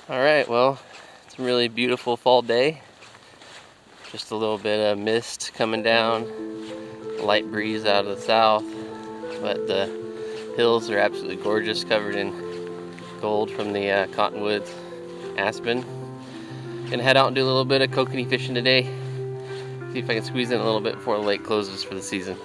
Alright, well, it's a really beautiful fall day. Just a little bit of mist coming down, light breeze out of the south, but the hills are absolutely gorgeous, covered in gold from the cottonwoods, aspen. Gonna head out and do a little bit of kokanee fishing today. See if I can squeeze in a little bit before the lake closes for the season.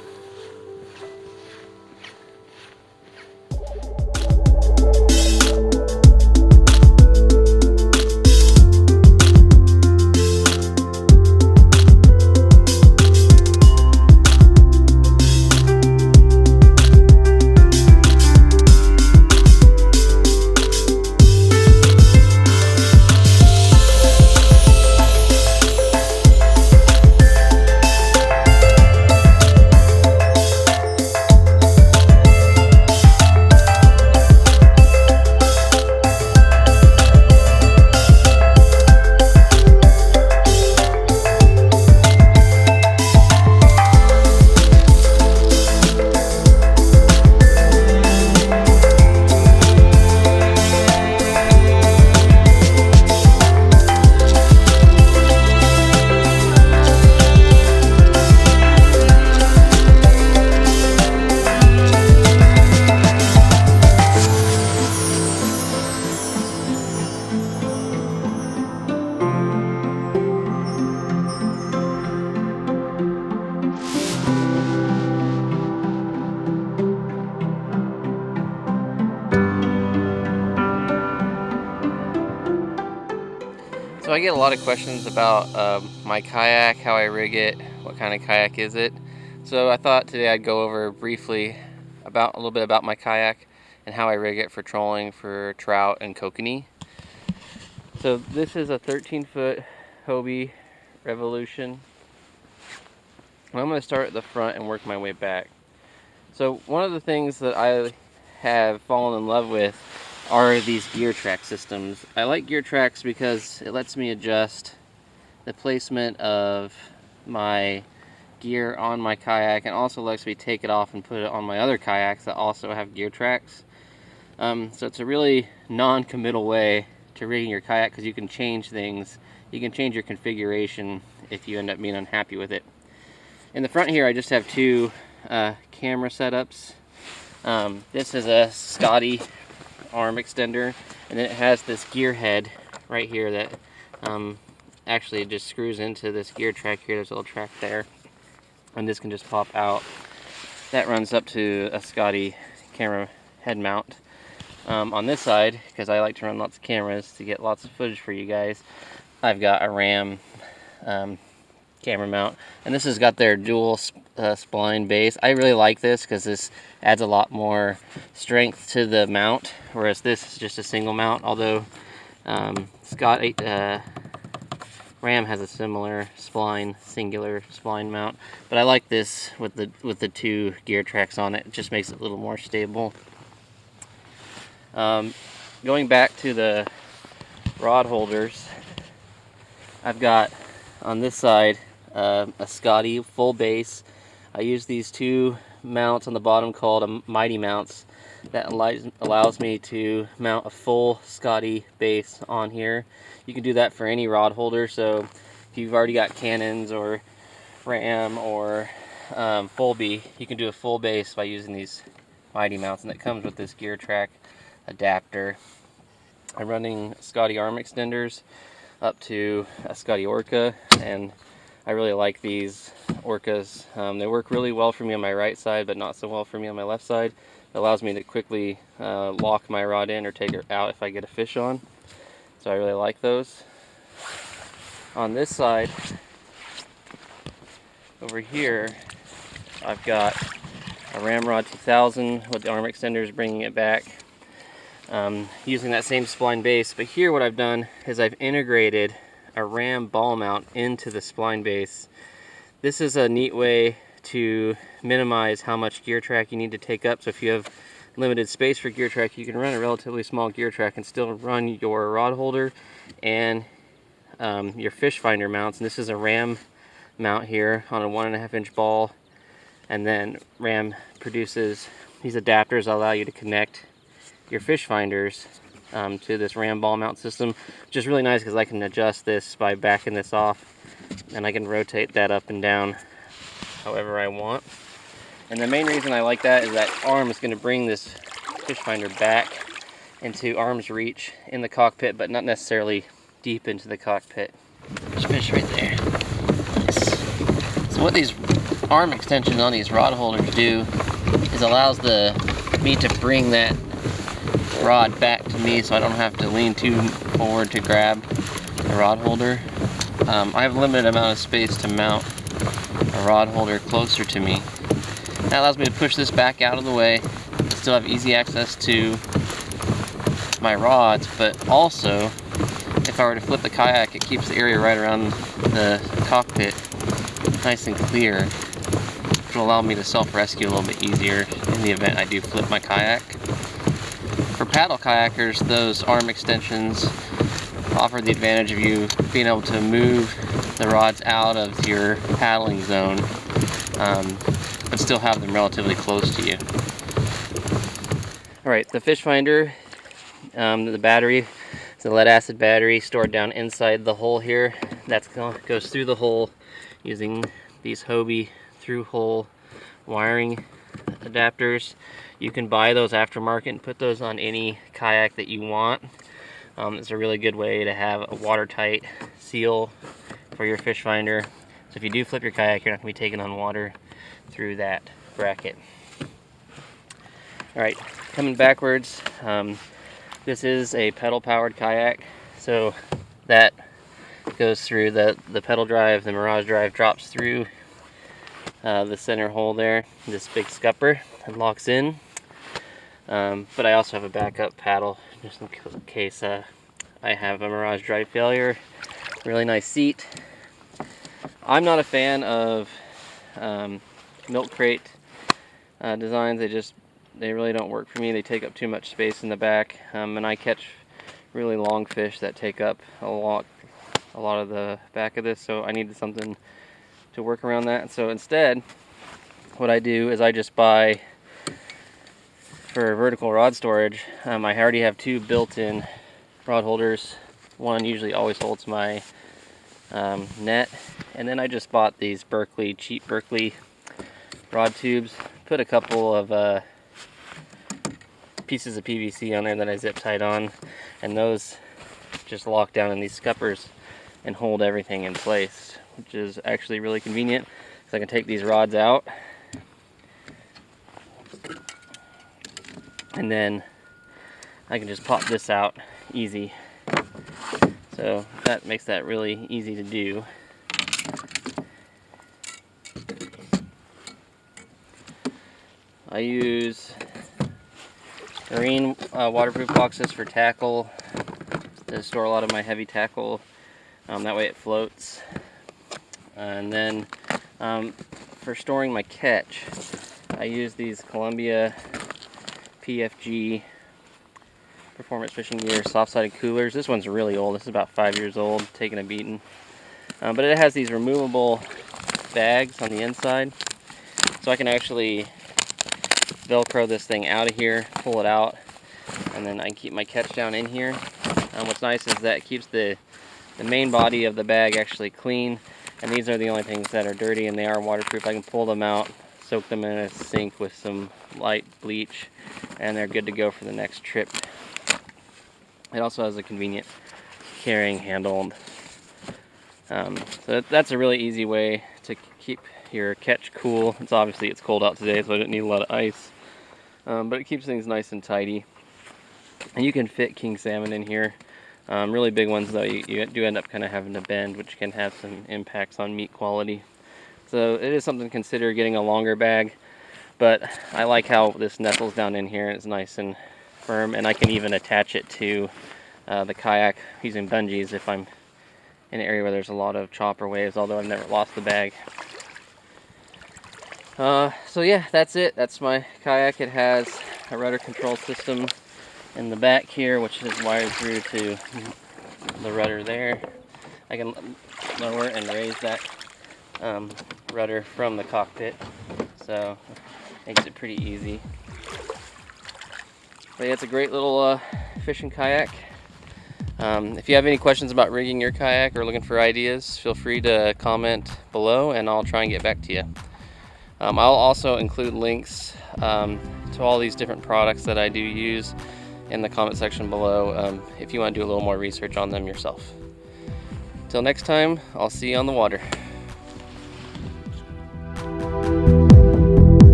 So I get a lot of questions about my kayak, how I rig it, what kind of kayak is it. So I thought today I'd go over briefly about a little bit about my kayak and how I rig it for trolling for trout and kokanee. So this is a 13-foot Hobie Revolution. I'm going to start at the front and work my way back. So one of the things that I have fallen in love with are these gear track systems. I like gear tracks because it lets me adjust the placement of my gear on my kayak, and also lets me take it off and put it on my other kayaks that also have gear tracks. So it's a really non-committal way to rigging your kayak, because you can change things. You can change your configuration if you end up being unhappy with it. In the front here I just have two camera setups. This is a Scotty arm extender, and then it has this gear head right here that actually just screws into this gear track here. There's a little track there, and this can just pop out. That runs up to a Scotty camera head mount. On this side, because I like to run lots of cameras to get lots of footage for you guys, I've got a Ram camera mount, and this has got their dual spline base. I really like this because this adds a lot more strength to the mount, whereas this is just a single mount, although Ram has a similar spline, singular spline mount, but I like this with the two gear tracks on it. It just makes it a little more stable. Going back to the rod holders, I've got on this side a Scotty full base. I use these two mounts on the bottom called Mighty mounts. That allows me to mount a full Scotty base on here. You can do that for any rod holder, so if you've already got Canons or Ram or Fullby, you can do a full base by using these Mighty mounts, and it comes with this gear track adapter. I'm running Scotty arm extenders up to a Scotty Orca, and I really like these Orcas. They work really well for me on my right side, but not so well for me on my left side. It allows me to quickly lock my rod in or take it out if I get a fish on. So I really like those. On this side, over here, I've got a Ramrod 2000 with the arm extenders bringing it back. Using that same spline base, but here what I've done is I've integrated a Ram ball mount into the spline base. This is a neat way to minimize how much gear track you need to take up. So if you have limited space for gear track, you can run a relatively small gear track and still run your rod holder and your Fishfinder mounts. And this is a Ram mount here on a 1.5 inch ball, and then Ram produces these adapters that allow you to connect your fish finders to this ram ball mount system, which is really nice because I can adjust this by backing this off, and I can rotate that up and down however I want. And the main reason I like that is that arm is going to bring this fish finder back into arm's reach in the cockpit, but not necessarily deep into the cockpit. There's fish right there. Nice. So what these arm extensions on these rod holders do is allows me to bring that rod back to me, so I don't have to lean too forward to grab the rod holder. I have a limited amount of space to mount a rod holder closer to me. That allows me to push this back out of the way, still have easy access to my rods, but also if I were to flip the kayak, it keeps the area right around the cockpit nice and clear, which will allow me to self-rescue a little bit easier in the event I do flip my kayak. For paddle kayakers, those arm extensions offer the advantage of you being able to move the rods out of your paddling zone, but still have them relatively close to you. Alright, the Fishfinder, the battery, it's a lead acid battery stored down inside the hole here. That goes through the hole using these Hobie through hole wiring adapters. You can buy those aftermarket and put those on any kayak that you want. It's a really good way to have a watertight seal for your fish finder. So if you do flip your kayak, you're not going to be taking on water through that bracket. Alright, coming backwards, this is a pedal powered kayak, so that goes through the pedal drive. The Mirage drive drops through the center hole there, this big scupper, and locks in. But I also have a backup paddle just in case I have a Mirage drive failure. Really nice seat. I'm not a fan of milk crate designs. They really don't work for me. They take up too much space in the back, and I catch really long fish that take up a lot of the back of this, so I needed something to work around that. So instead, what I do is I just buy, for vertical rod storage, I already have two built-in rod holders. One usually always holds my net, and then I just bought these cheap Berkeley rod tubes. Put a couple of pieces of PVC on there that I zip tied on, and those just lock down in these scuppers and hold everything in place, which is actually really convenient because I can take these rods out and then I can just pop this out easy. So that makes that really easy to do. I use marine waterproof boxes for tackle to store a lot of my heavy tackle. That way it floats. And then for storing my catch, I use these Columbia PFG Performance Fishing Gear soft-sided coolers. This one's really old. This is about 5 years old, taking a beating. But it has these removable bags on the inside, so I can actually Velcro this thing out of here, pull it out, and then I can keep my catch down in here. What's nice is that it keeps the main body of the bag actually clean, and these are the only things that are dirty, and they are waterproof. I can pull them out, soak them in a sink with some light bleach, and they're good to go for the next trip. It also has a convenient carrying handle. So that's a really easy way to keep your catch cool. It's cold out today, so I didn't need a lot of ice. But it keeps things nice and tidy. And you can fit king salmon in here. Really big ones though, you do end up kind of having to bend, which can have some impacts on meat quality. So it is something to consider getting a longer bag, but I like how this nestles down in here and it's nice and firm, and I can even attach it to the kayak using bungees if I'm in an area where there's a lot of chopper waves, although I've never lost the bag. So yeah, that's it. That's my kayak. It has a rudder control system in the back here, which is wired through to the rudder there. I can lower and raise that rudder from the cockpit, so makes it pretty easy. But yeah, it's a great little fishing kayak. If you have any questions about rigging your kayak or looking for ideas, feel free to comment below and I'll try and get back to you. I'll also include links to all these different products that I do use in the comment section below if you want to do a little more research on them yourself. Till next time, I'll see you on the water.